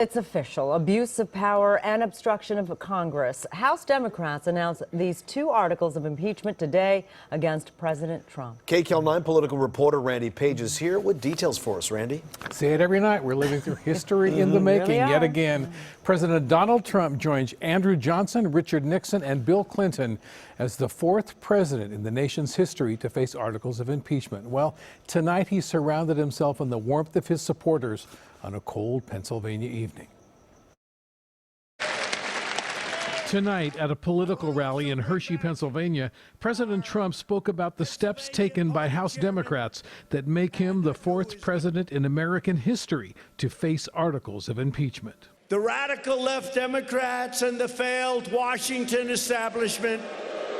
It's official. Abuse of power and obstruction of Congress. House Democrats announced these two articles of impeachment today against President Trump. KCAL 9 political reporter Randy Page is here with details for us. Randy? Say it every night. We're living through history in the making yet again. President Donald Trump joins Andrew Johnson, Richard Nixon, and Bill Clinton as the fourth president in the nation's history to face articles of impeachment. Well, tonight he surrounded himself in the warmth of his supporters on a cold Pennsylvania evening. Tonight, at a political rally in Hershey, Pennsylvania, President Trump spoke about the steps taken by House Democrats that make him the fourth president in American history to face articles of impeachment. The radical left Democrats and the failed Washington establishment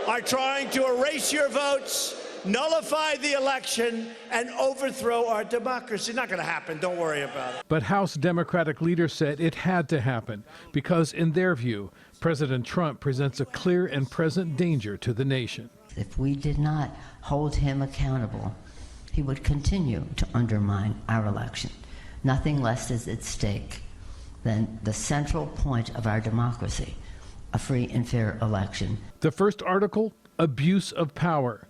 are trying to erase your votes, nullify the election, and overthrow our democracy. Not going to happen. Don't worry about it. But House Democratic leaders said it had to happen because, in their view, President Trump presents a clear and present danger to the nation. If we did not hold him accountable, he would continue to undermine our election. Nothing less is at stake than the central point of our democracy, a free and fair election. The first article, abuse of power.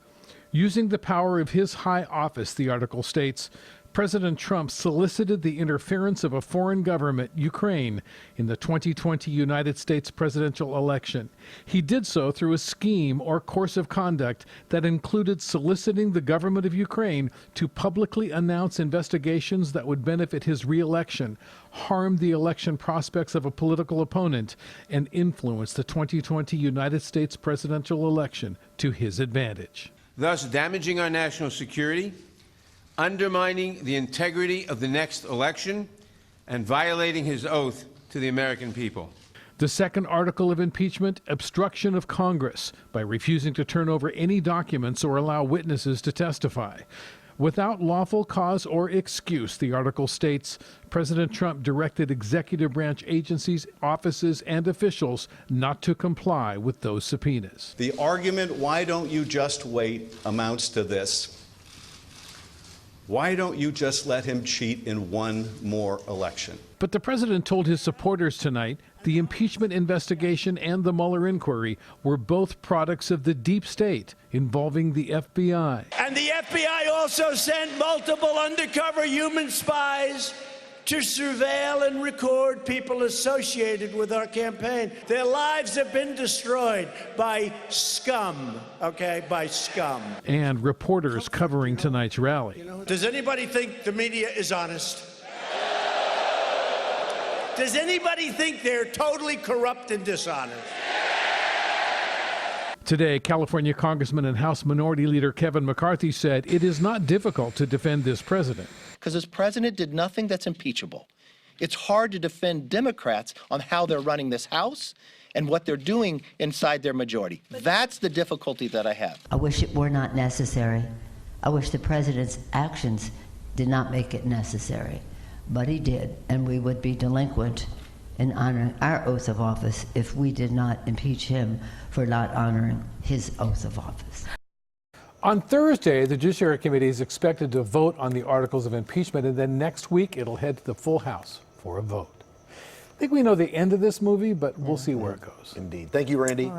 Using the power of his high office, the article states, President Trump solicited the interference of a foreign government, Ukraine, in the 2020 United States presidential election. He did so through a scheme or course of conduct that included soliciting the government of Ukraine to publicly announce investigations that would benefit his re-election, harm the election prospects of a political opponent, and influence the 2020 United States presidential election to his advantage. Thus damaging our national security, undermining the integrity of the next election, and violating his oath to the American people. The second article of impeachment, obstruction of Congress, by refusing to turn over any documents or allow witnesses to testify. Without lawful cause or excuse, the article states, President Trump directed executive branch agencies, offices, and officials not to comply with those subpoenas. The argument, why don't you just wait, amounts to this. Why don't you just let him cheat in one more election? But the president told his supporters tonight the impeachment investigation and the Mueller inquiry were both products of the deep state involving the FBI. And the FBI also sent multiple undercover human spies to surveil and record people associated with our campaign. Their lives have been destroyed by scum, okay, by scum. And reporters covering tonight's rally. Does anybody think the media is honest? Does anybody think they're totally corrupt and dishonest? Today, California Congressman and House Minority Leader Kevin McCarthy said it is not difficult to defend this president. Because this president did nothing that's impeachable. It's hard to defend Democrats on how they're running this House and what they're doing inside their majority. That's the difficulty that I have. I wish it were not necessary. I wish the president's actions did not make it necessary. But he did, and we would be delinquent in honoring our oath of office if we did not impeach him for not honoring his oath of office. On Thursday, the Judiciary Committee is expected to vote on the articles of impeachment, and then next week it'll head to the full House for a vote. I think we know the end of this movie, but we'll see where it goes. Indeed. Thank you, Randy.